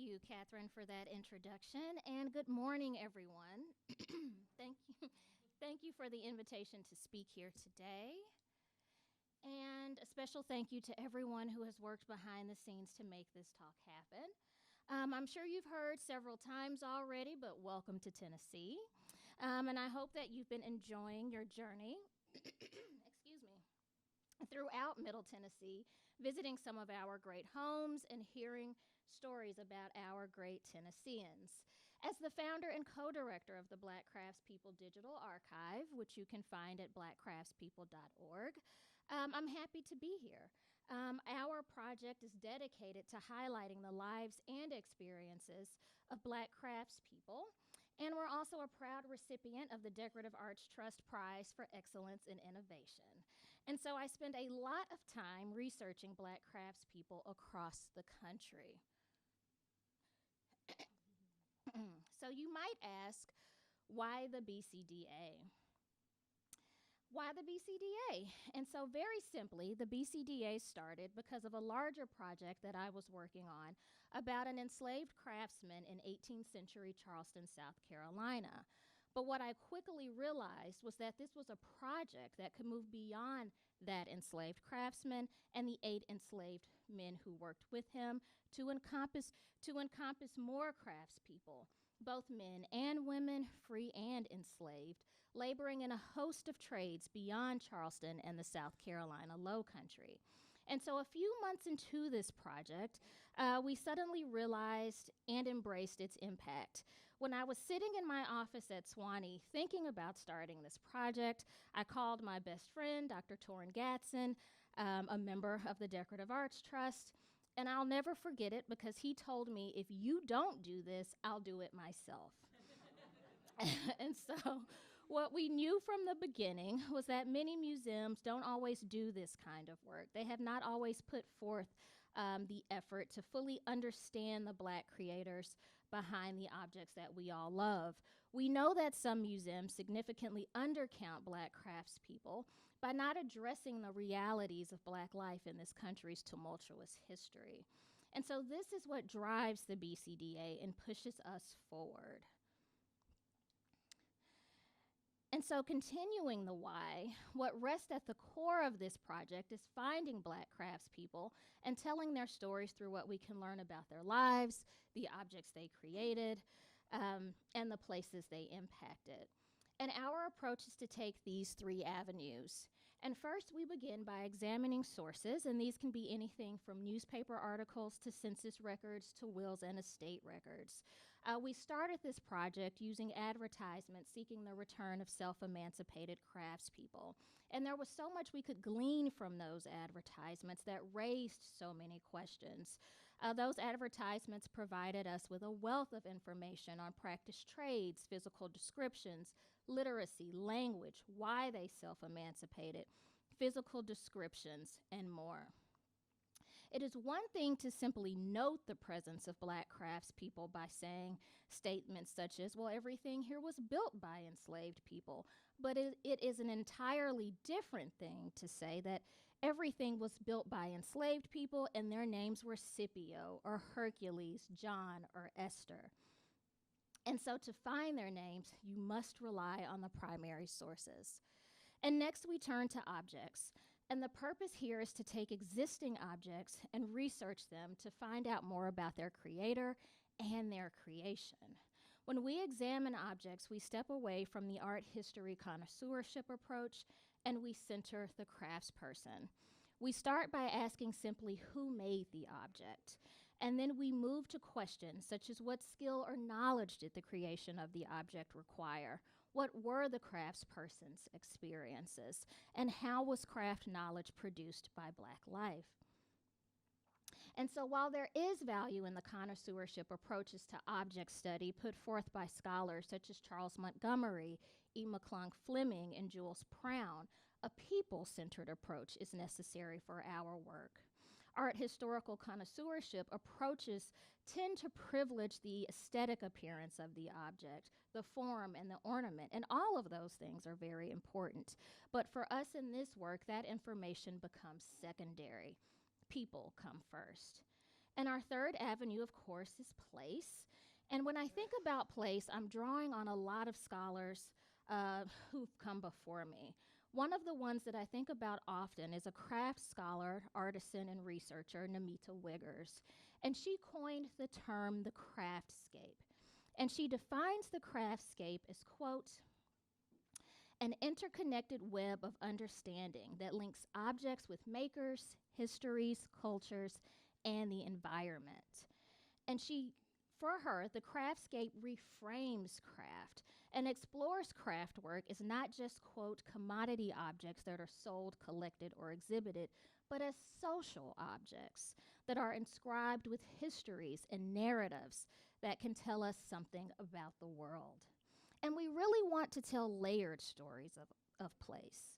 you, Catherine, for that introduction, and good morning, everyone. Thank you. Thank you for the invitation to speak here today. And a special thank you to everyone who has worked behind the scenes to make this talk happen. I'm sure you've heard several times already, but welcome to Tennessee. And I hope that you've been enjoying your journey, excuse me, throughout Middle Tennessee, visiting some of our great homes and hearing stories about our great Tennesseans. As the founder and co-director of the Black Craftspeople Digital Archive, which you can find at blackcraftspeople.org, I'm happy to be here. Our project is dedicated to highlighting the lives and experiences of Black craftspeople, and we're also a proud recipient of the Decorative Arts Trust Prize for Excellence in Innovation. And so I spend a lot of time researching Black craftspeople across the country. So you might ask, why the BCDA? Why the BCDA? And so very simply, the BCDA started because of a larger project that I was working on about an enslaved craftsman in 18th century Charleston, South Carolina. But what I quickly realized was that this was a project that could move beyond that enslaved craftsman and the 8 enslaved men who worked with him to encompass more craftspeople, both men and women, free and enslaved, laboring in a host of trades beyond Charleston and the South Carolina Low Country. And so a few months into this project, we suddenly realized and embraced its impact. When I was sitting in my office at Sewanee thinking about starting this project, I called my best friend, Dr. Torrin Gatson, a member of the Decorative Arts Trust, and I'll never forget it because he told me, if you don't do this, I'll do it myself. And so what we knew from the beginning was that many museums don't always do this kind of work. They have not always put forth the effort to fully understand the Black creators behind the objects that we all love. We know that some museums significantly undercount Black craftspeople by not addressing the realities of Black life in this country's tumultuous history. And so this is what drives the BCDA and pushes us forward. And so continuing the why, what rests at the core of this project is finding Black craftspeople and telling their stories through what we can learn about their lives, the objects they created, and the places they impacted. And our approach is to take these 3 avenues. And first, we begin by examining sources, and these can be anything from newspaper articles to census records to wills and estate records. We started this project using advertisements seeking the return of self-emancipated craftspeople. And there was so much we could glean from those advertisements that raised so many questions. Those advertisements provided us with a wealth of information on practiced trades, physical descriptions, literacy, language, why they self-emancipated, physical descriptions, and more. It is one thing to simply note the presence of Black craftspeople by saying statements such as, well, everything here was built by enslaved people. But it is an entirely different thing to say that everything was built by enslaved people and their names were Scipio or Hercules, John, or Esther. And so to find their names, you must rely on the primary sources. And next we turn to objects. And the purpose here is to take existing objects and research them to find out more about their creator and their creation. When we examine objects, we step away from the art history connoisseurship approach and we center the craftsperson. We start by asking simply who made the object, and then we move to questions such as what skill or knowledge did the creation of the object require? What were the craftsperson's experiences? And how was craft knowledge produced by Black life? And so while there is value in the connoisseurship approaches to object study put forth by scholars such as Charles Montgomery, E. McClung Fleming, and Jules Prown, a people-centered approach is necessary for our work. Art historical connoisseurship approaches tend to privilege the aesthetic appearance of the object, the form and the ornament, and all of those things are very important. But for us in this work, that information becomes secondary. People come first. And our third avenue, of course, is place. And when I think about place, I'm drawing on a lot of scholars who've come before me. One of the ones that I think about often is a craft scholar, artisan, and researcher, Namita Wiggers. And she coined the term the craftscape. And she defines the craftscape as, quote, an interconnected web of understanding that links objects with makers, histories, cultures, and the environment. And for her, the craftscape reframes craft and explores craft work as not just, quote, commodity objects that are sold, collected, or exhibited, but as social objects that are inscribed with histories and narratives that can tell us something about the world. And we really want to tell layered stories of place.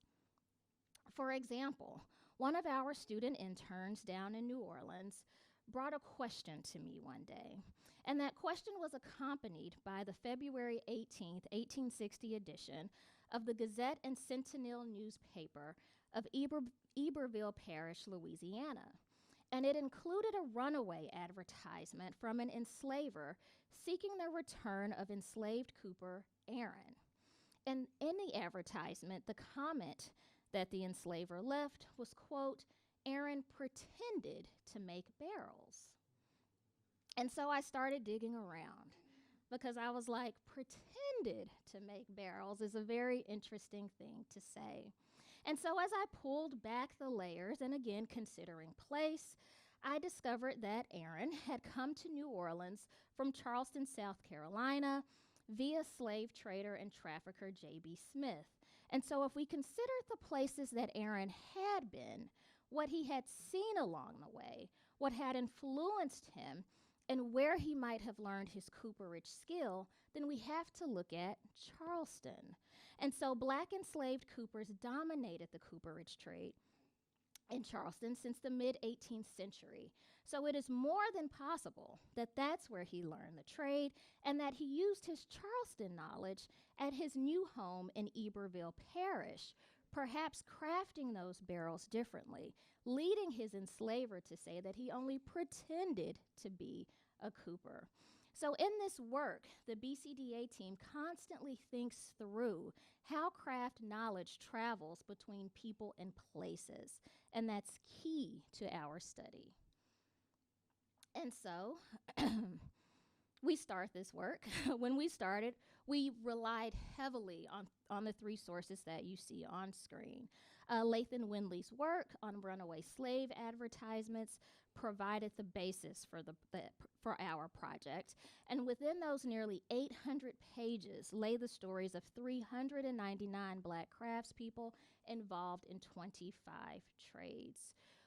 For example, one of our student interns down in New Orleans brought a question to me one day. And that question was accompanied by the February 18th, 1860 edition of the Gazette and Sentinel newspaper of Iberville Parish, Louisiana. And it included a runaway advertisement from an enslaver seeking the return of enslaved Cooper Aaron. And in the advertisement, the comment that the enslaver left was, quote, Aaron pretended to make barrels. And so I started digging around because I was like, pretended to make barrels is a very interesting thing to say. And so as I pulled back the layers, and again considering place, I discovered that Aaron had come to New Orleans from Charleston, South Carolina, via slave trader and trafficker J.B. Smith. And so if we consider the places that Aaron had been, what he had seen along the way, what had influenced him, and where he might have learned his cooperage skill, then we have to look at Charleston. And so black enslaved coopers dominated the cooperage trade in Charleston since the mid-18th century. So it is more than possible that that's where he learned the trade and that he used his Charleston knowledge at his new home in Iberville Parish, perhaps crafting those barrels differently, leading his enslaver to say that he only pretended to be a cooper. So in this work, the BCDA team constantly thinks through how craft knowledge travels between people and places, and that's key to our study. And so we start this work. When we started, we relied heavily on the three sources that you see on screen. Lathan Windley's work on runaway slave advertisements provided the basis for our project. And within those nearly 800 pages lay the stories of 399 Black craftspeople involved in 25 trades.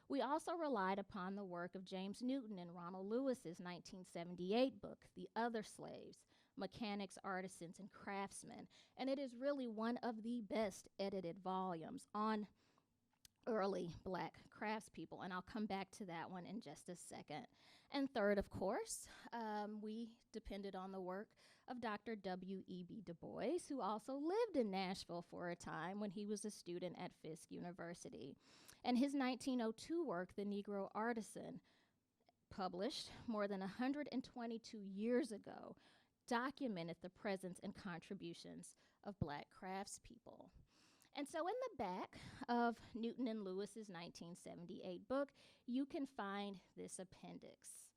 We also relied upon the work of James Newton and Ronald Lewis's 1978 book, The Other Slaves, Mechanics, Artisans, and Craftsmen. And it is really one of the best edited volumes on early Black craftspeople, and I'll come back to that one in just a second. And third, of course, we depended on the work of Dr. W.E.B. Du Bois, who also lived in Nashville for a time when he was a student at Fisk University. And his 1902 work, The Negro Artisan, published more than 122 years ago, documented the presence and contributions of Black craftspeople. And so in the back of Newton and Lewis's 1978 book, you can find this appendix.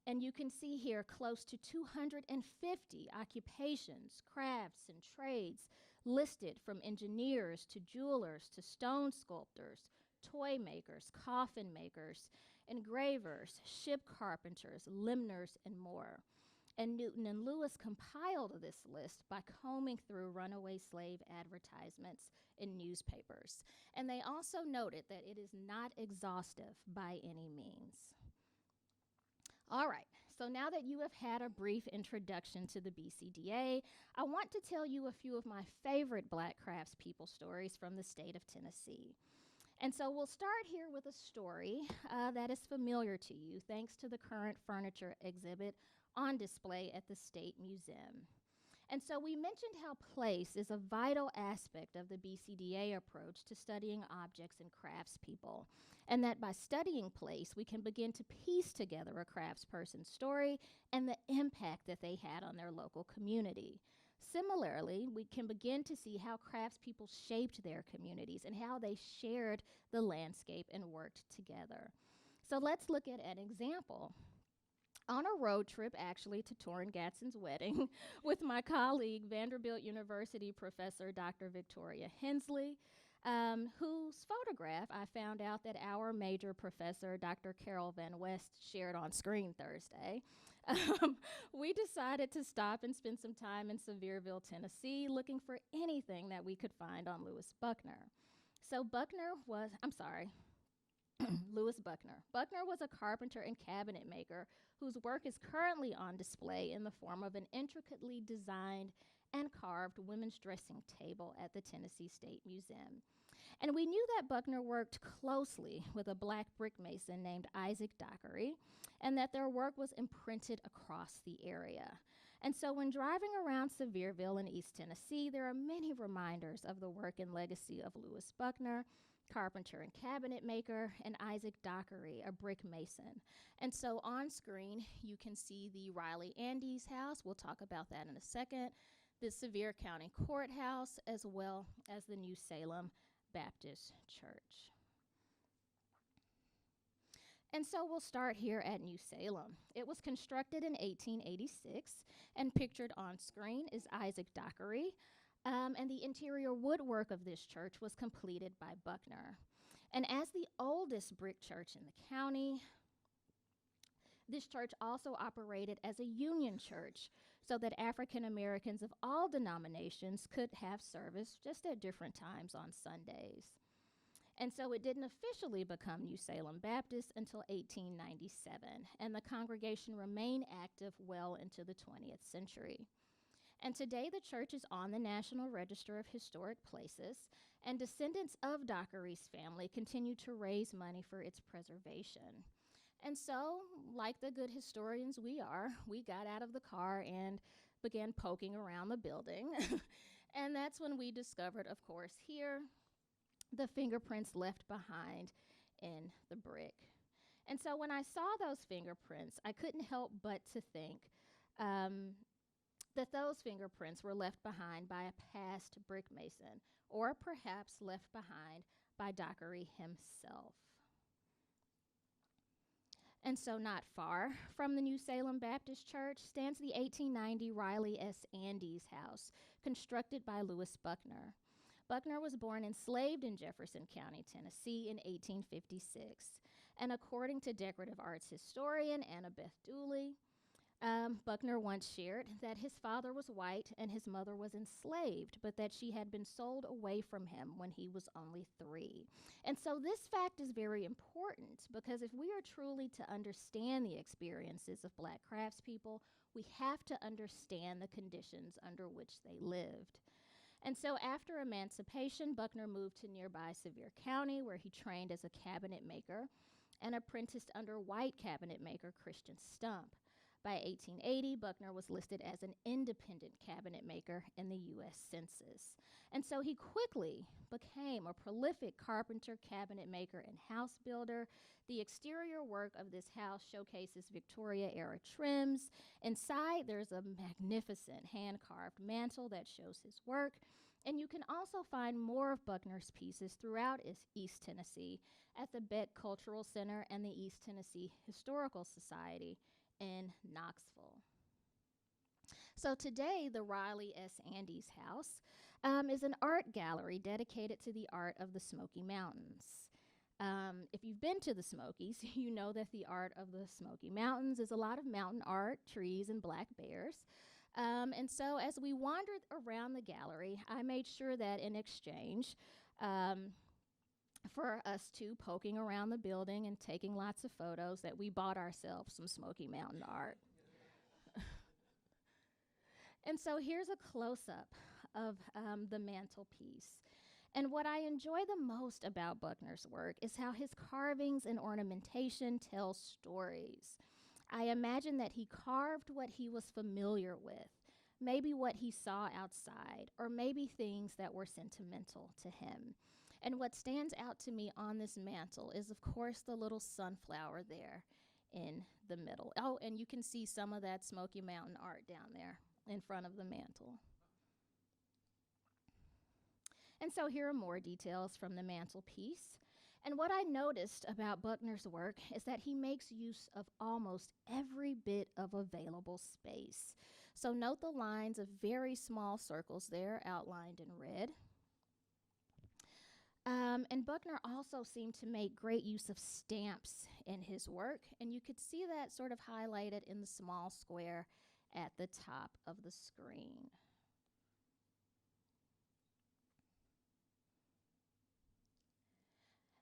And you can see here close to 250 occupations, crafts, and trades listed, from engineers to jewelers to stone sculptors, toy makers, coffin makers, engravers, ship carpenters, limners, and more. And Newton and Lewis compiled this list by combing through runaway slave advertisements in newspapers. And they also noted that it is not exhaustive by any means. All right, so now that you have had a brief introduction to the BCDA, I want to tell you a few of my favorite Black craftspeople stories from the state of Tennessee. And so we'll start here with a story that is familiar to you, thanks to the current furniture exhibit on display at the State Museum. And so we mentioned how place is a vital aspect of the BCDA approach to studying objects and craftspeople, and that by studying place, we can begin to piece together a craftsperson's story and the impact that they had on their local community. Similarly, we can begin to see how craftspeople shaped their communities and how they shared the landscape and worked together. So let's look at an example. On a road trip, actually, to Torrin Gadsden's wedding with my colleague, Vanderbilt University professor Dr. Victoria Hensley, whose photograph I found out that our major professor, Dr. Carol Van West, shared on screen Thursday. We decided to stop and spend some time in Sevierville, Tennessee, looking for anything that we could find on Louis Buckner. So Louis Buckner. Buckner was a carpenter and cabinet maker whose work is currently on display in the form of an intricately designed and carved women's dressing table at the Tennessee State Museum. And we knew that Buckner worked closely with a black brick mason named Isaac Dockery, and that their work was imprinted across the area. And so when driving around Sevierville in East Tennessee, there are many reminders of the work and legacy of Louis Buckner, carpenter and cabinet maker, and Isaac Dockery, a brick mason. And so on screen, you can see the Riley Andes house. We'll talk about that in a second. The Sevier County Courthouse, as well as the New Salem Baptist Church. And so we'll start here at New Salem. It was constructed in 1886, and pictured on screen is Isaac Dockery. And the interior woodwork of this church was completed by Buckner. And as the oldest brick church in the county, this church also operated as a union church so that African Americans of all denominations could have service just at different times on Sundays. And so it didn't officially become New Salem Baptist until 1897, and the congregation remained active well into the 20th century. And today the church is on the National Register of Historic Places, and descendants of Dockery's family continue to raise money for its preservation. And so, like the good historians we are, we got out of the car and began poking around the building. And that's when we discovered, of course, here, the fingerprints left behind in the brick. And so when I saw those fingerprints, I couldn't help but to think that those fingerprints were left behind by a past brick mason, or perhaps left behind by Dockery himself. And so not far from the New Salem Baptist Church stands the 1890 Riley S. Andes house, constructed by Louis Buckner. Buckner was born enslaved in Jefferson County, Tennessee in 1856. And according to decorative arts historian Annabeth Dooley, Buckner once shared that his father was white and his mother was enslaved, but that she had been sold away from him when he was only 3. And so this fact is very important, because if we are truly to understand the experiences of Black craftspeople, we have to understand the conditions under which they lived. And so after emancipation, Buckner moved to nearby Sevier County, where he trained as a cabinet maker and apprenticed under white cabinet maker Christian Stump. By 1880, Buckner was listed as an independent cabinet maker in the U.S. Census. And so he quickly became a prolific carpenter, cabinet maker, and house builder. The exterior work of this house showcases Victoria-era trims. Inside, there's a magnificent hand-carved mantle that shows his work. And you can also find more of Buckner's pieces throughout East Tennessee at the Beck Cultural Center and the East Tennessee Historical Society in Knoxville. So today, the Riley S. Andes House is an art gallery dedicated to the art of the Smoky Mountains. If you've been to the Smokies, you know that the art of the Smoky Mountains is a lot of mountain art, trees, and black bears. And so as we wandered around the gallery, I made sure that in exchange for us two poking around the building and taking lots of photos, that we bought ourselves some Smoky Mountain art. And so here's a close-up of the mantelpiece. And what I enjoy the most about Buckner's work is how his carvings and ornamentation tell stories. I imagine that he carved what he was familiar with, maybe what he saw outside, or maybe things that were sentimental to him. And what stands out to me on this mantle is, of course, the little sunflower there in the middle. Oh, and you can see some of that Smoky Mountain art down there in front of the mantle. And so here are more details from the mantelpiece. And what I noticed about Buckner's work is that he makes use of almost every bit of available space. So note the lines of very small circles there outlined in red. And Buckner also seemed to make great use of stamps in his work, and you could see that sort of highlighted in the small square at the top of the screen.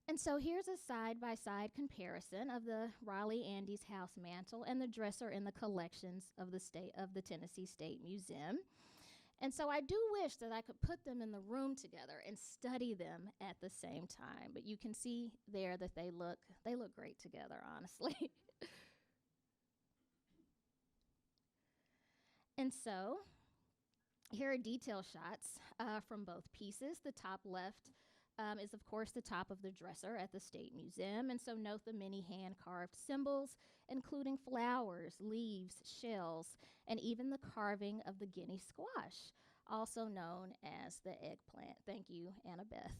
And so here's a side-by-side comparison of the Raleigh Andes house mantle and the dresser in the collections of the Tennessee State Museum. And so I do wish that I could put them in the room together and study them at the same time. But you can see there that they look great together, honestly. And so here are detail shots from both pieces. The top left is, of course, the top of the dresser at the State Museum. And so note the many hand-carved symbols, including flowers, leaves, shells, and even the carving of the Guinea squash, also known as the eggplant. Thank you, Annabeth.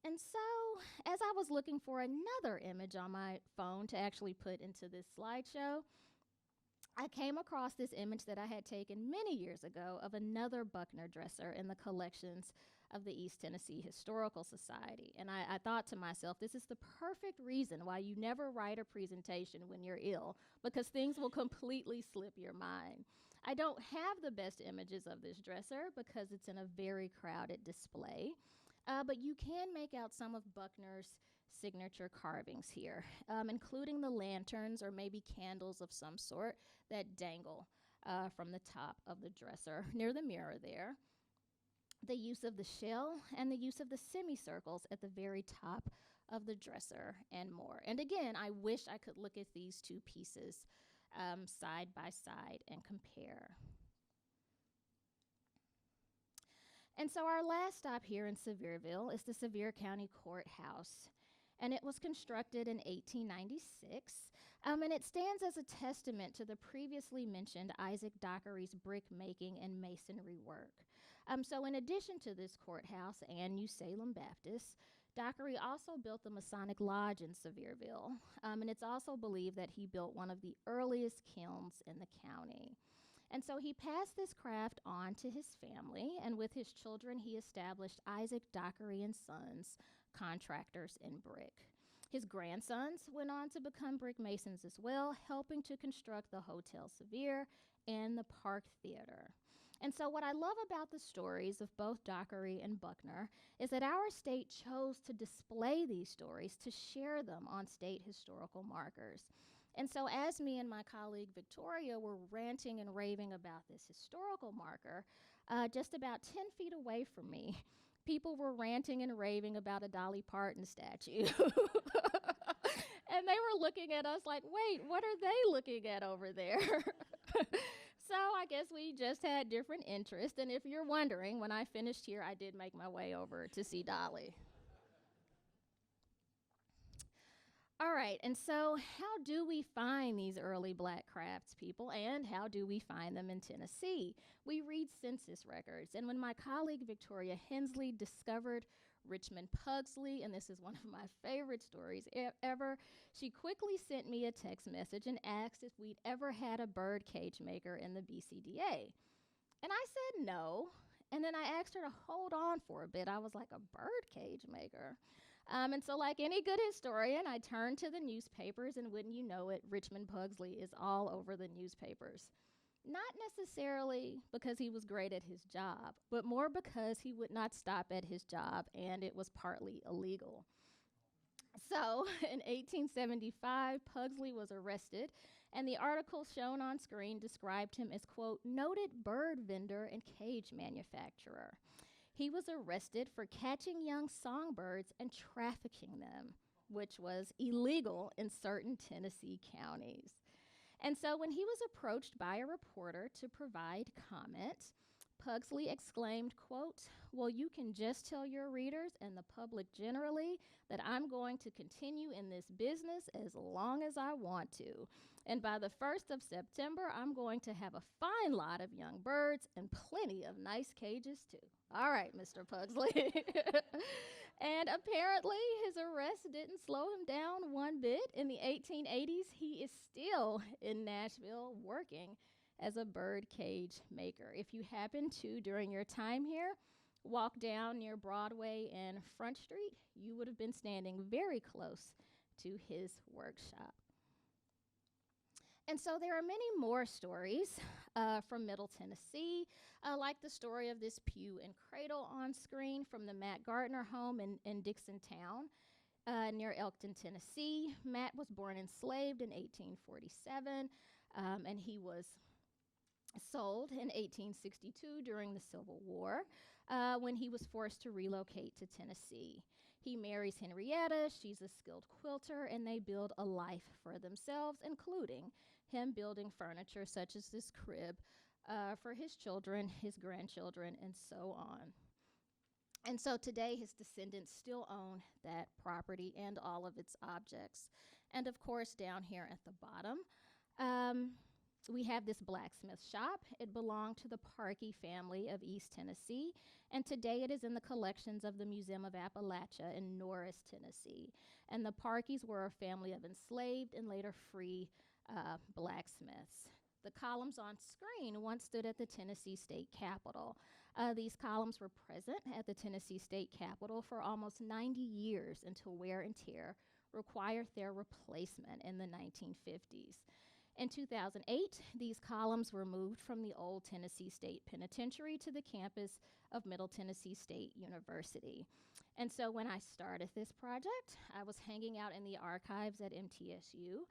And so, as I was looking for another image on my phone to actually put into this slideshow, I came across this image that I had taken many years ago of another Buckner dresser in the collections of the East Tennessee Historical Society. And I thought to myself, this is the perfect reason why you never write a presentation when you're ill, because things will completely slip your mind. I don't have the best images of this dresser because it's in a very crowded display, but you can make out some of Buckner's signature carvings here, including the lanterns or maybe candles of some sort that dangle from the top of the dresser near the mirror there. The use of the shell and the use of the semicircles at the very top of the dresser and more. And again, I wish I could look at these two pieces side by side and compare. And so our last stop here in Sevierville is the Sevier County Courthouse. And it was constructed in 1896, and it stands as a testament to the previously mentioned Isaac Dockery's brick making and masonry work. So in addition to this courthouse and New Salem Baptist, Dockery also built the Masonic Lodge in Sevierville, and it's also believed that he built one of the earliest kilns in the county. And so he passed this craft on to his family, and with his children, he established Isaac Dockery and Sons, contractors in brick. His grandsons went on to become brick masons as well, helping to construct the Hotel Sevier and the Park Theater. And so what I love about the stories of both Dockery and Buckner is that our state chose to display these stories, to share them on state historical markers. And so as me and my colleague Victoria were ranting and raving about this historical marker, just about 10 feet away from me, people were ranting and raving about a Dolly Parton statue. And they were looking at us like, wait, what are they looking at over there? So I guess we just had different interests. And if you're wondering, when I finished here, I did make my way over to see Dolly. All right, and so how do we find these early Black craftspeople, and how do we find them in Tennessee? We read census records, and when my colleague Victoria Hensley discovered Richmond Pugsley, and this is one of my favorite stories ever, she quickly sent me a text message and asked if we'd ever had a bird cage maker in the BCDA. And I said no, and then I asked her to hold on for a bit. I was like, a bird cage maker? And so like any good historian, I turned to the newspapers, and wouldn't you know it, Richmond Pugsley is all over the newspapers. Not necessarily because he was great at his job, but more because he would not stop at his job, and it was partly illegal. So in 1875, Pugsley was arrested, and the article shown on screen described him as, quote, noted bird vendor and cage manufacturer. He was arrested for catching young songbirds and trafficking them, which was illegal in certain Tennessee counties. And so when he was approached by a reporter to provide comment, Pugsley exclaimed, quote, "Well, you can just tell your readers and the public generally that I'm going to continue in this business as long as I want to. And by the 1st of September, I'm going to have a fine lot of young birds and plenty of nice cages too." All right, Mr. Pugsley. And apparently his arrest didn't slow him down one bit. In the 1880s, he is still in Nashville working as a bird cage maker. If you happen to, during your time here, walk down near Broadway and Front Street, you would have been standing very close to his workshop. And so there are many more stories from Middle Tennessee, like the story of this pew and cradle on screen from the Matt Gardner home in Dixon Town near Elkton, Tennessee. Matt was born enslaved in 1847, and he was sold in 1862 during the Civil War when he was forced to relocate to Tennessee. He marries Henrietta. She's a skilled quilter, and they build a life for themselves, including him building furniture such as this crib for his children, his grandchildren, and so on. And so today his descendants still own that property and all of its objects. And of course, down here at the bottom, we have this blacksmith shop. It belonged to the Parkey family of East Tennessee, and today it is in the collections of the Museum of Appalachia in Norris, Tennessee. And the Parkeys were a family of enslaved and later free blacksmiths. The columns on screen once stood at the Tennessee State Capitol. These columns were present at the Tennessee State Capitol for almost 90 years until wear and tear required their replacement in the 1950s. In 2008, these columns were moved from the old Tennessee State Penitentiary to the campus of Middle Tennessee State University. And so when I started this project, I was hanging out in the archives at MTSU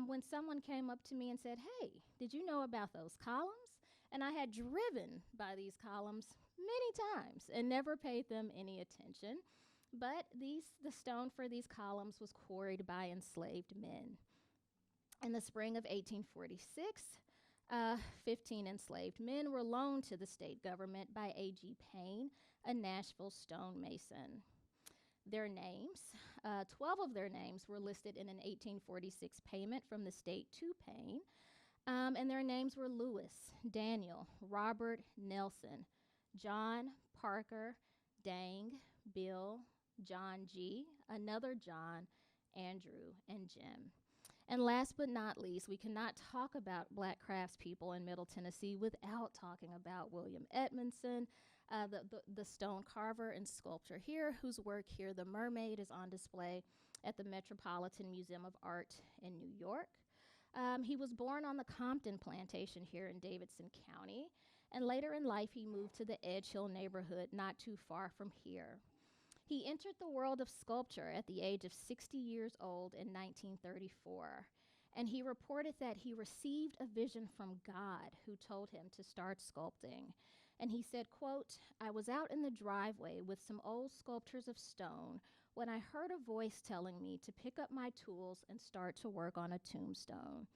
when someone came up to me and said, "Hey, did you know about those columns?" And I had driven by these columns many times and never paid them any attention. But the stone for these columns was quarried by enslaved men. In the spring of 1846, 15 enslaved men were loaned to the state government by A.G. Payne, a Nashville stonemason. Their names, 12 of their names were listed in an 1846 payment from the state to Payne, and their names were Lewis, Daniel, Robert, Nelson, John, Parker, Dang, Bill, John G., another John, Andrew, and Jim. And last but not least, we cannot talk about Black craftspeople in Middle Tennessee without talking about William Edmondson, the stone carver and sculptor here, whose work here, The Mermaid, is on display at the Metropolitan Museum of Art in New York. He was born on the Compton plantation here in Davidson County, and later in life he moved to the Edge Hill neighborhood not too far from here. He entered the world of sculpture at the age of 60 years old in 1934, and he reported that he received a vision from God who told him to start sculpting. And he said, quote, "I was out in the driveway with some old sculptures of stone when I heard a voice telling me to pick up my tools and start to work on a tombstone.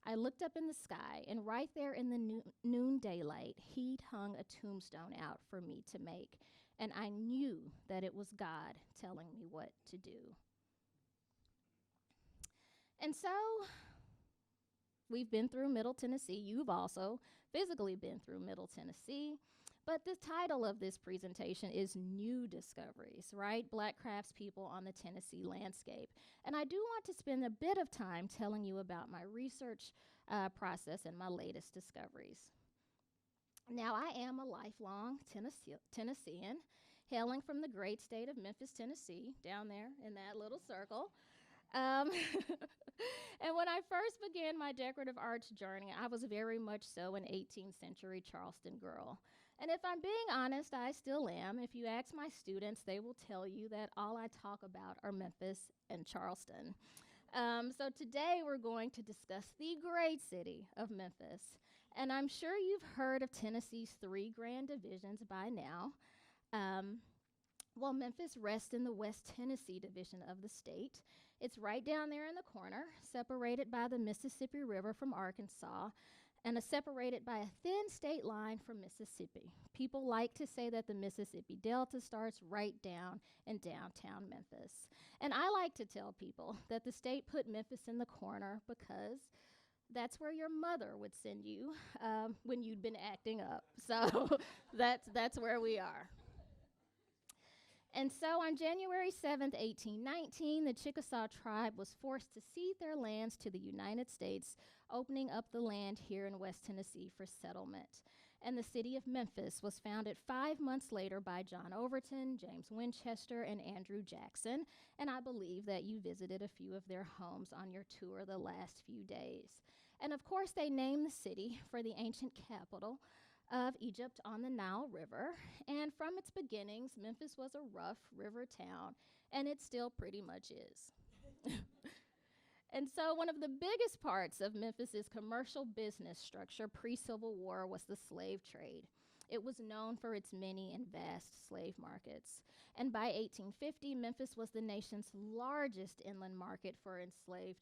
I looked up in the sky, and right there in the noon daylight, he'd hung a tombstone out for me to make. And I knew that it was God telling me what to do." And so we've been through Middle Tennessee. You've also physically been through Middle Tennessee. But the title of this presentation is New Discoveries, right? Black craftspeople on the Tennessee landscape. And I do want to spend a bit of time telling you about my research process and my latest discoveries. Now, I am a lifelong Tennessean, hailing from the great state of Memphis, Tennessee, down there in that little circle. And when I first began my decorative arts journey, I was very much so an 18th century Charleston girl. And if I'm being honest, I still am. If you ask my students, they will tell you that all I talk about are Memphis and Charleston. So today we're going to discuss the great city of Memphis. And I'm sure you've heard of Tennessee's 3 grand divisions by now. Well, Memphis rests in the West Tennessee division of the state. It's right down there in the corner, separated by the Mississippi River from Arkansas, and is separated by a thin state line from Mississippi. People like to say that the Mississippi Delta starts right down in downtown Memphis. And I like to tell people that the state put Memphis in the corner because that's where your mother would send you when you'd been acting up. So that's where we are. And so on January 7th, 1819, the Chickasaw tribe was forced to cede their lands to the United States, opening up the land here in West Tennessee for settlement. And the city of Memphis was founded 5 months later by John Overton, James Winchester, and Andrew Jackson. And I believe that you visited a few of their homes on your tour the last few days. And of course, they named the city for the ancient capital of Egypt on the Nile River. And from its beginnings, Memphis was a rough river town, and it still pretty much is. And so one of the biggest parts of Memphis's commercial business structure pre-Civil War was the slave trade. It was known for its many and vast slave markets. And by 1850, Memphis was the nation's largest inland market for enslaved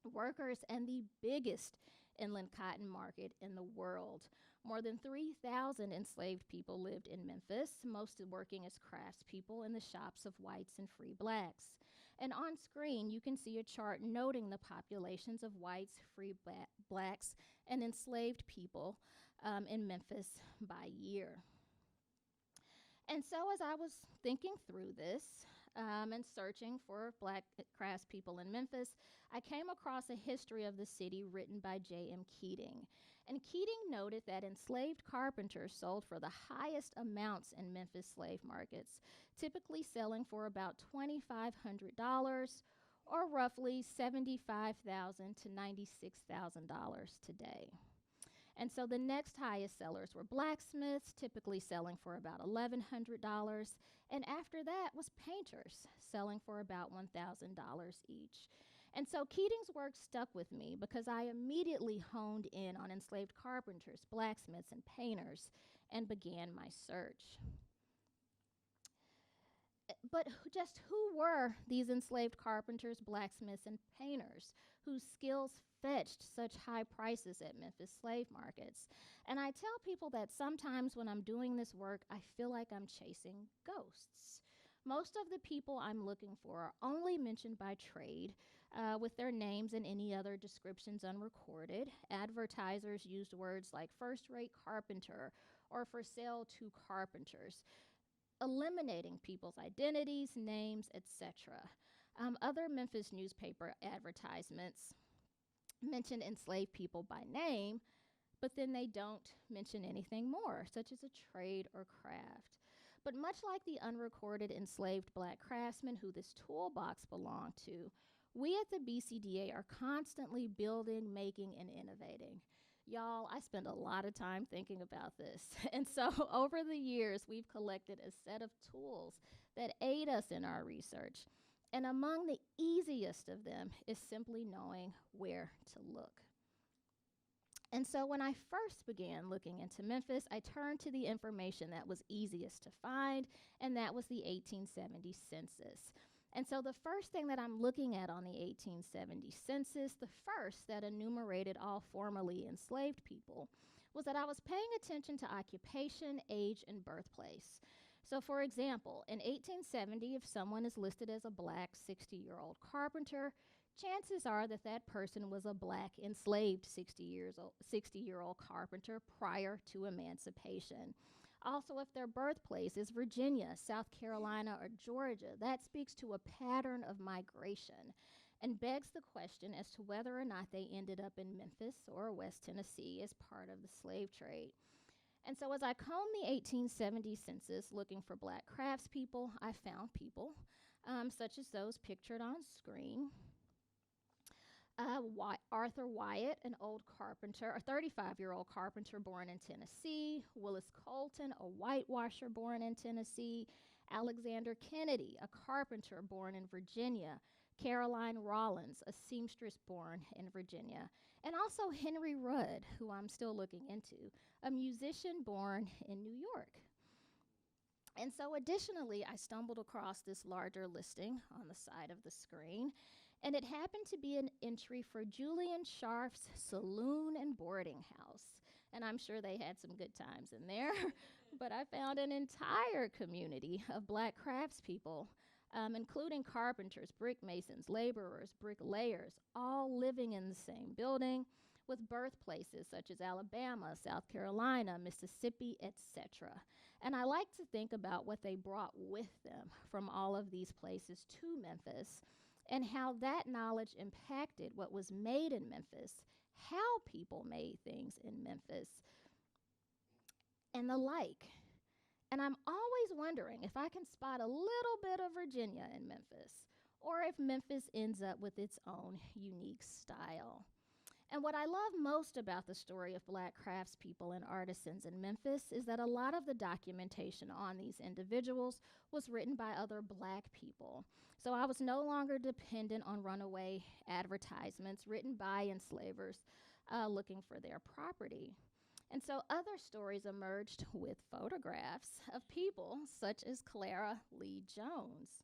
workers and the biggest inland cotton market in the world. More than 3,000 enslaved people lived in Memphis, most working as craftspeople in the shops of whites and free blacks. And on screen, you can see a chart noting the populations of whites, free blacks, and enslaved people in Memphis by year. And so as I was thinking through this and searching for black craftspeople in Memphis, I came across a history of the city written by J.M. Keating. And Keating noted that enslaved carpenters sold for the highest amounts in Memphis slave markets, typically selling for about $2,500 or roughly $75,000 to $96,000 today. And so the next highest sellers were blacksmiths, typically selling for about $1,100. And after that was painters, selling for about $1,000 each. And so Keating's work stuck with me because I immediately honed in on enslaved carpenters, blacksmiths, and painters and began my search. But just who were these enslaved carpenters, blacksmiths, and painters whose skills fetched such high prices at Memphis slave markets? And I tell people that sometimes when I'm doing this work, I feel like I'm chasing ghosts. Most of the people I'm looking for are only mentioned by trade, with their names and any other descriptions unrecorded. Advertisers used words like first-rate carpenter or for sale to carpenters, eliminating people's identities, names, etc. Other Memphis newspaper advertisements mention enslaved people by name, but then they don't mention anything more, such as a trade or craft. But much like the unrecorded enslaved black craftsmen who this toolbox belonged to, we at the BCDA are constantly building, making, and innovating. Y'all, I spend a lot of time thinking about this. And so over the years, we've collected a set of tools that aid us in our research. And among the easiest of them is simply knowing where to look. And so when I first began looking into Memphis, I turned to the information that was easiest to find, and that was the 1870 census. And so the first thing that I'm looking at on the 1870 census, the first that enumerated all formerly enslaved people, was that I was paying attention to occupation, age, and birthplace. So for example, in 1870, if someone is listed as a black 60-year-old carpenter, chances are that that person was a black enslaved 60-year-old carpenter prior to emancipation. Also, if their birthplace is Virginia, South Carolina, or Georgia, that speaks to a pattern of migration and begs the question as to whether or not they ended up in Memphis or West Tennessee as part of the slave trade. And so as I combed the 1870 census looking for black craftspeople, I found people such as those pictured on screen. Arthur Wyatt, an old carpenter, a 35-year-old carpenter born in Tennessee. Willis Colton, a whitewasher born in Tennessee. Alexander Kennedy, a carpenter born in Virginia. Caroline Rollins, a seamstress born in Virginia. And also Henry Rudd, who I'm still looking into, a musician born in New York. And so, additionally, I stumbled across this larger listing on the side of the screen, and it happened to be an entry for Julian Scharf's Saloon and Boarding House. And I'm sure they had some good times in there. But I found an entire community of black craftspeople, including carpenters, brick masons, laborers, bricklayers, all living in the same building with birthplaces such as Alabama, South Carolina, Mississippi, etc. And I like to think about what they brought with them from all of these places to Memphis and how that knowledge impacted what was made in Memphis, how people made things in Memphis, and the like. And I'm always wondering if I can spot a little bit of Virginia in Memphis, or if Memphis ends up with its own unique style. And what I love most about the story of black craftspeople and artisans in Memphis is that a lot of the documentation on these individuals was written by other black people. So I was no longer dependent on runaway advertisements written by enslavers looking for their property. And so other stories emerged with photographs of people such as Clara Lee Jones.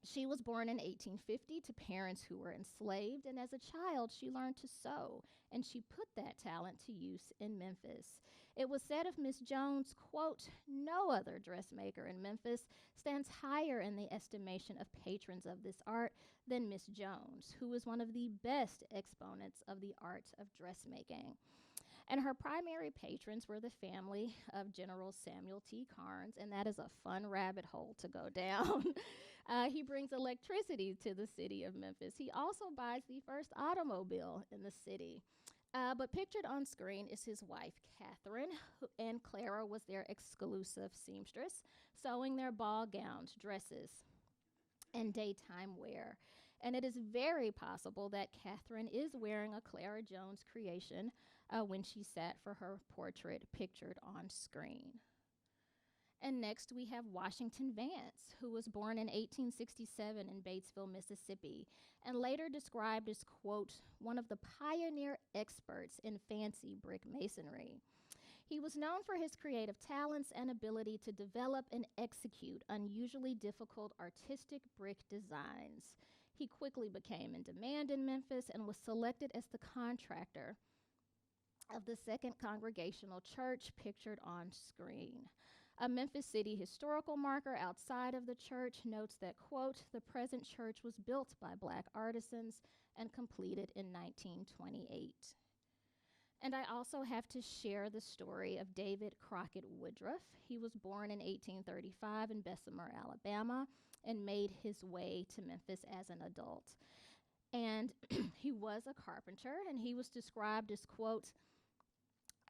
She was born in 1850 to parents who were enslaved, and as a child, she learned to sew, and she put that talent to use in Memphis. It was said of Miss Jones, quote, "No other dressmaker in Memphis stands higher in the estimation of patrons of this art than Miss Jones, who is one of the best exponents of the art of dressmaking." And her primary patrons were the family of General Samuel T. Carnes, and that is a fun rabbit hole to go down. He brings electricity to the city of Memphis. He also buys the first automobile in the city. But pictured on screen is his wife, Catherine, and Clara was their exclusive seamstress, sewing their ball gowns, dresses, and daytime wear. And it is very possible that Catherine is wearing a Clara Jones creation when she sat for her portrait pictured on screen. And next we have Washington Vance, who was born in 1867 in Batesville, Mississippi, and later described as, quote, "one of the pioneer experts in fancy brick masonry." He was known for his creative talents and ability to develop and execute unusually difficult artistic brick designs. He quickly became in demand in Memphis and was selected as the contractor of the Second Congregational Church pictured on screen. A Memphis City historical marker outside of the church notes that, quote, "the present church was built by black artisans and completed in 1928. And I also have to share the story of David Crockett Woodruff. He was born in 1835 in Bessemer, Alabama, and made his way to Memphis as an adult. And he was a carpenter, and he was described as, quote,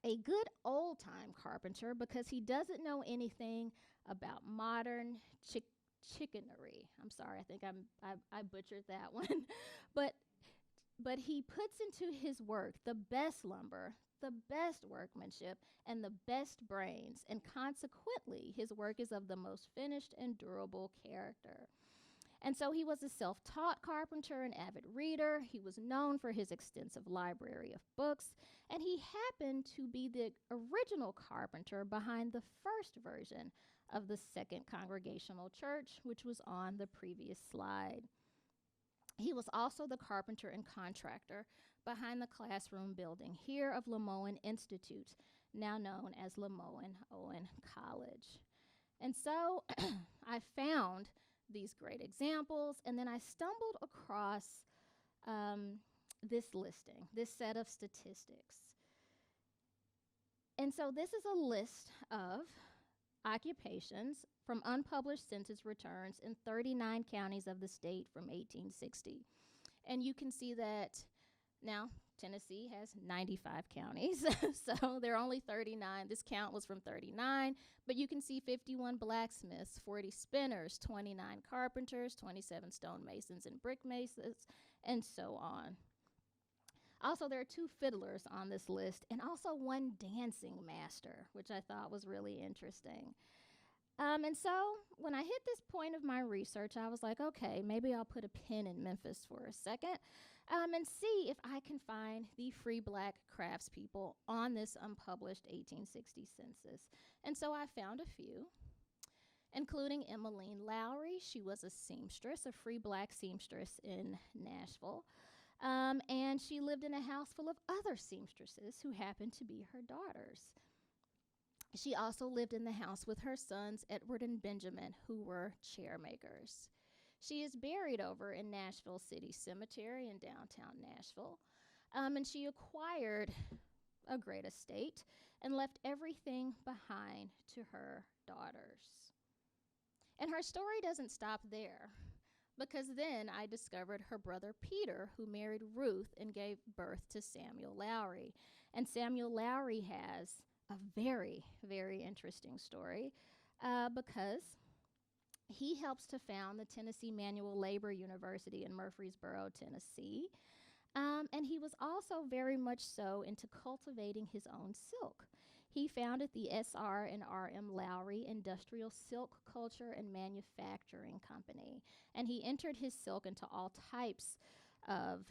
"a good old-time carpenter because he doesn't know anything about modern chickenery." I'm sorry, I think I butchered that one. But he puts into his work the best lumber, the best workmanship, and the best brains, and consequently, his work is of the most finished and durable character. And so he was a self-taught carpenter, an avid reader. He was known for his extensive library of books, and he happened to be the original carpenter behind the first version of the Second Congregational Church, which was on the previous slide. He was also the carpenter and contractor behind the classroom building here of Lemoine Institute, now known as Lemoine Owen College. And so I found these great examples, and then I stumbled across this listing, this set of statistics. And so this is a list of occupations from unpublished census returns in 39 counties of the state from 1860. And you can see that now Tennessee has 95 counties, so there are only 39. This count was from 39, but you can see 51 blacksmiths, 40 spinners, 29 carpenters, 27 stonemasons and brick masons, and so on. Also, there are 2 fiddlers on this list, and also 1 dancing master, which I thought was really interesting. And so when I hit this point of my research, I was like, okay, maybe I'll put a pin in Memphis for a second and see if I can find the free black craftspeople on this unpublished 1860 census. And so I found a few. including Emmeline Lowry. She was a seamstress, a free black seamstress in Nashville. And she lived in a house full of other seamstresses who happened to be her daughters. She also lived in the house with her sons, Edward and Benjamin, who were chairmakers. She is buried over in Nashville City Cemetery in downtown Nashville. And she acquired a great estate and left everything behind to her daughters. And her story doesn't stop there, because then I discovered her brother Peter, who married Ruth and gave birth to Samuel Lowry. And Samuel Lowry has a very, very interesting story because he helps to found the Tennessee Manual Labor University in Murfreesboro, Tennessee. And he was also very much so into cultivating his own silk. He founded the S.R. and R.M. Lowry Industrial Silk Culture and Manufacturing Company, and he entered his silk into all types of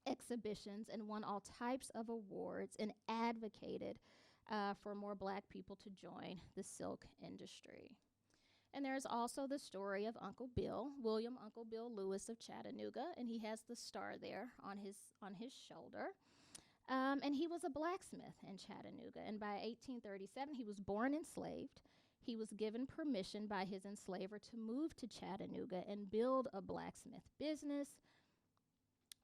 exhibitions and won all types of awards and advocated for more black people to join the silk industry. And there's also the story of Uncle Bill, William Uncle Bill Lewis of Chattanooga, and he has the star there on his shoulder. And he was a blacksmith in Chattanooga, and by 1837, he was born enslaved. He was given permission by his enslaver to move to Chattanooga and build a blacksmith business,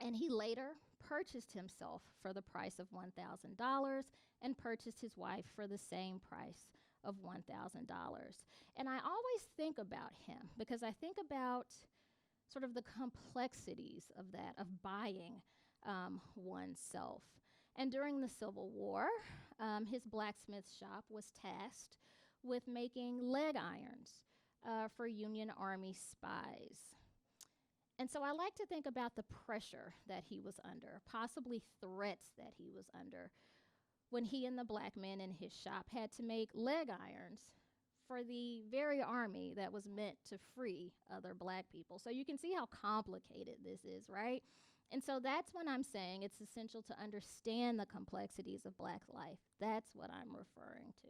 and he later purchased himself for the price of $1,000 and purchased his wife for the same price of $1,000. And I always think about him because I think about sort of the complexities of that, of buying oneself. And during the Civil War, his blacksmith shop was tasked with making leg irons for Union Army spies. And so I like to think about the pressure that he was under, possibly threats that he was under, when he and the black men in his shop had to make leg irons for the very army that was meant to free other black people. So you can see how complicated this is, right? And so that's when I'm saying it's essential to understand the complexities of black life. That's what I'm referring to.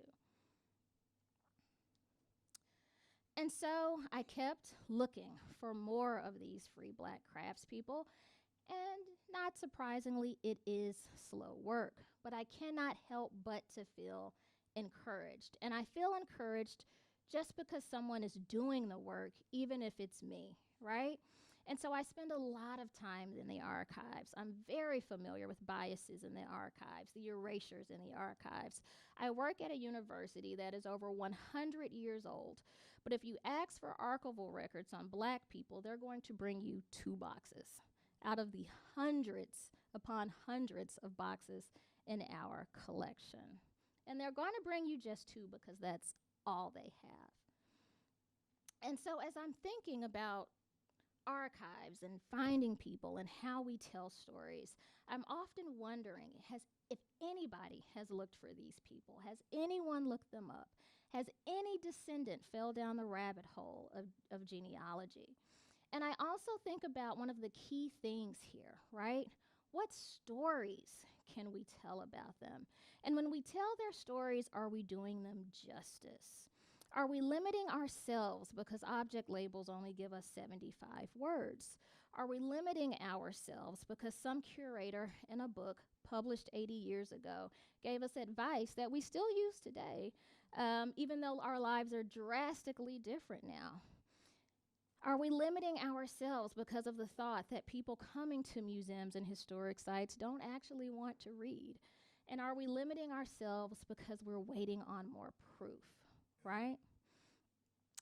And so I kept looking for more of these free black craftspeople. And not surprisingly, it is slow work. But I cannot help but to feel encouraged. And I feel encouraged just because someone is doing the work, even if it's me, right? And so I spend a lot of time in the archives. I'm very familiar with biases in the archives, the erasures in the archives. I work at a university that is over 100 years old, but if you ask for archival records on black people, they're going to bring you 2 boxes out of the hundreds upon hundreds of boxes in our collection. And they're going to bring you just 2 because that's all they have. And so as I'm thinking about archives and finding people and how we tell stories, I'm often wondering if anybody has looked for these people. Has anyone looked them up? Has any descendant fell down the rabbit hole of genealogy? And I also think about one of the key things here, right? What stories can we tell about them? And when we tell their stories, are we doing them justice? Are we limiting ourselves because object labels only give us 75 words? Are we limiting ourselves because some curator in a book published 80 years ago gave us advice that we still use today, even though our lives are drastically different now? Are we limiting ourselves because of the thought that people coming to museums and historic sites don't actually want to read? And are we limiting ourselves because we're waiting on more proof? Right?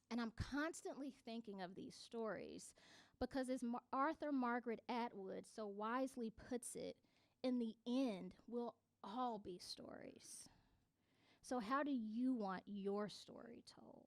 And I'm constantly thinking of these stories because, as Arthur Margaret Atwood so wisely puts it, in the end, we'll all be stories. So how do you want your story told?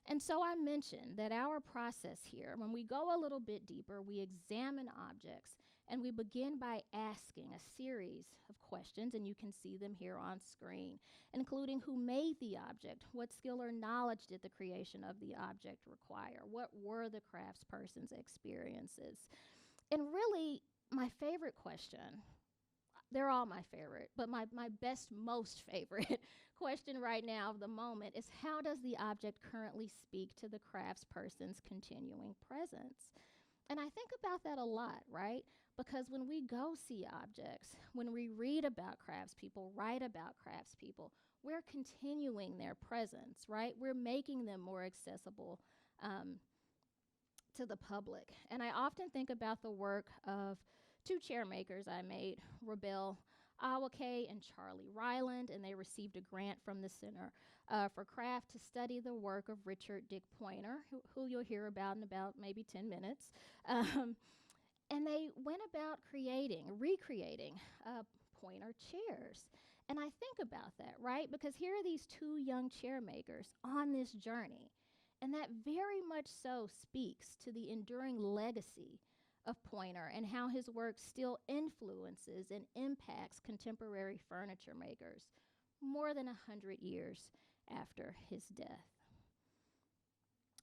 And so I mentioned that our process here, when we go a little bit deeper, we examine objects and we begin by asking a series of questions, and you can see them here on screen, including who made the object, what skill or knowledge did the creation of the object require, what were the craftsperson's experiences. And really, my favorite question, they're all my favorite, but my best, most favorite question right now of the moment is, how does the object currently speak to the craftsperson's continuing presence? And I think about that a lot, right? Because when we go see objects, when we read about craftspeople, write about craftspeople, we're continuing their presence, right? We're making them more accessible to the public. And I often think about the work of two chair makers I made, Rebel Awake and Charlie Ryland, and they received a grant from the Center for Craft to study the work of Richard Dick Pointer, who you'll hear about in about maybe 10 minutes. And they went about recreating Pointer chairs. And I think about that, right? Because here are these two young chair makers on this journey. And that very much so speaks to the enduring legacy of Pointer and how his work still influences and impacts contemporary furniture makers more than 100 years after his death.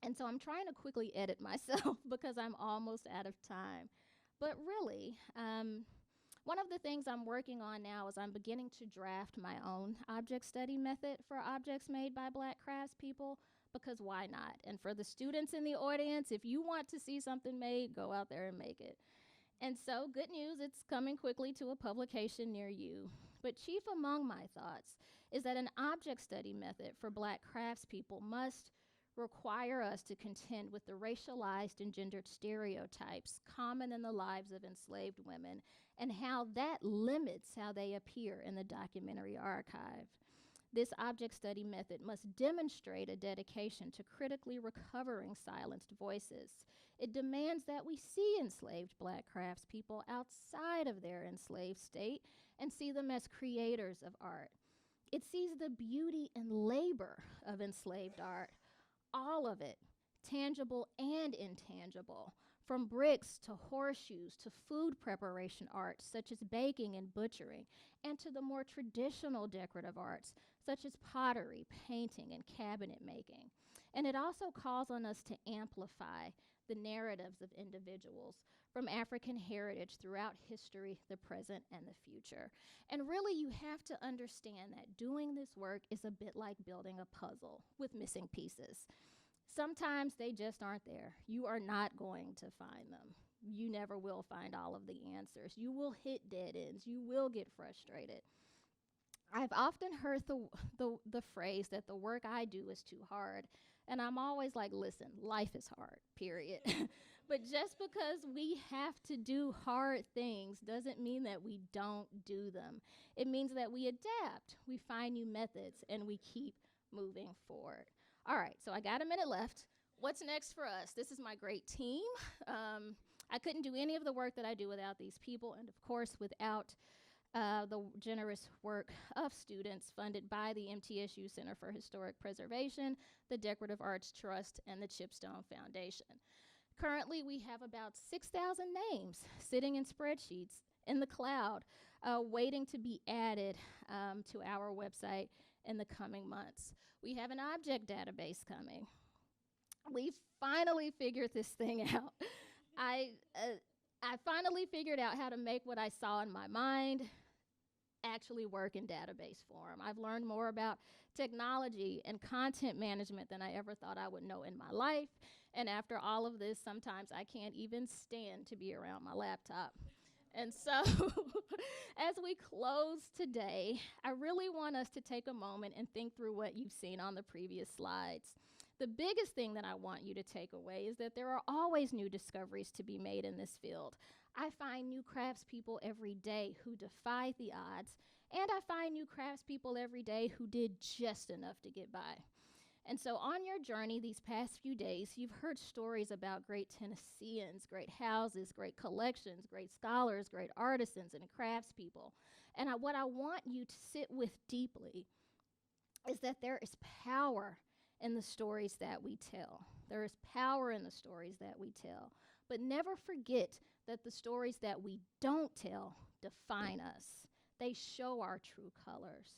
And so I'm trying to quickly edit myself because I'm almost out of time. But really, one of the things I'm working on now is I'm beginning to draft my own object study method for objects made by Black craftspeople, because why not? And for the students in the audience, if you want to see something made, go out there and make it. And so, good news, it's coming quickly to a publication near you. But chief among my thoughts is that an object study method for Black craftspeople must require us to contend with the racialized and gendered stereotypes common in the lives of enslaved women, and how that limits how they appear in the documentary archive. This object study method must demonstrate a dedication to critically recovering silenced voices. It demands that we see enslaved Black craftspeople outside of their enslaved state and see them as creators of art. It sees the beauty and labor of enslaved art, all of it, tangible and intangible, from bricks to horseshoes to food preparation arts such as baking and butchering, and to the more traditional decorative arts such as pottery, painting, and cabinet making. And it also calls on us to amplify the narratives of individuals from African heritage throughout history, the present, and the future. And really, you have to understand that doing this work is a bit like building a puzzle with missing pieces. Sometimes they just aren't there. You are not going to find them. You never will find all of the answers. You will hit dead ends. You will get frustrated. I've often heard the phrase that the work I do is too hard. And I'm always like, listen, life is hard, period. But just because we have to do hard things doesn't mean that we don't do them. It means that we adapt, we find new methods, and we keep moving forward. All right, so I got a minute left. What's next for us? This is my great team. I couldn't do any of the work that I do without these people, and of course, without the generous work of students funded by the MTSU Center for Historic Preservation, the Decorative Arts Trust, and the Chipstone Foundation. Currently, we have about 6,000 names sitting in spreadsheets in the cloud, waiting to be added to our website in the coming months. We have an object database coming. We finally figured this thing out. I finally figured out how to make what I saw in my mind actually work in database form. I've learned more about technology and content management than I ever thought I would know in my life. And after all of this, sometimes I can't even stand to be around my laptop. And so as we close today, I really want us to take a moment and think through what you've seen on the previous slides. The biggest thing that I want you to take away is that there are always new discoveries to be made in this field. I find new craftspeople every day who defy the odds, and I find new craftspeople every day who did just enough to get by. And so on your journey these past few days, you've heard stories about great Tennesseans, great houses, great collections, great scholars, great artisans, and craftspeople. And what I want you to sit with deeply is that there is power in the stories that we tell. There is power in the stories that we tell. But never forget that the stories that we don't tell define us. They show our true colors.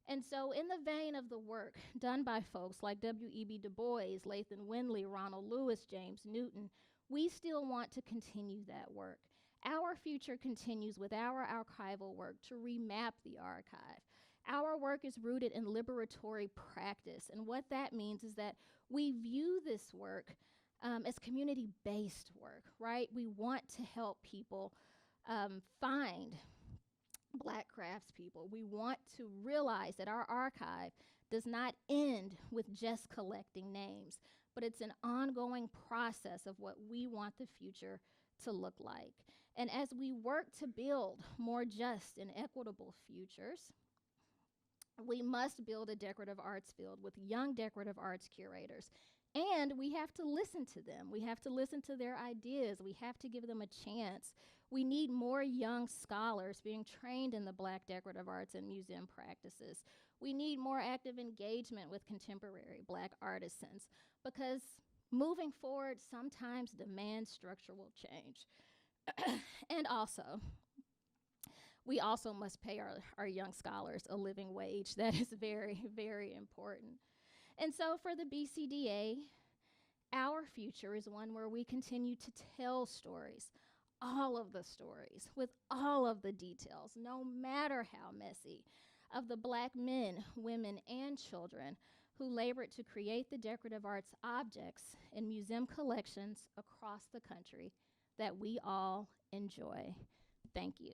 And so in the vein of the work done by folks like W.E.B. Du Bois, Lathan Windley, Ronald Lewis, James Newton, we still want to continue that work. Our future continues with our archival work to remap the archive. Our work is rooted in liberatory practice, and what that means is that we view this work as community-based work, right? We want to help people find Black craftspeople. We want to realize that our archive does not end with just collecting names, but it's an ongoing process of what we want the future to look like. And as we work to build more just and equitable futures, we must build a decorative arts field with young decorative arts curators. And we have to listen to them. We have to listen to their ideas. We have to give them a chance. We need more young scholars being trained in the Black decorative arts and museum practices. We need more active engagement with contemporary Black artisans, because moving forward sometimes demands structural change. And also, we also must pay our young scholars a living wage. That is very, very important. And so for the BCDA, our future is one where we continue to tell stories, all of the stories, with all of the details, no matter how messy, of the Black men, women, and children who labored to create the decorative arts objects in museum collections across the country that we all enjoy. Thank you.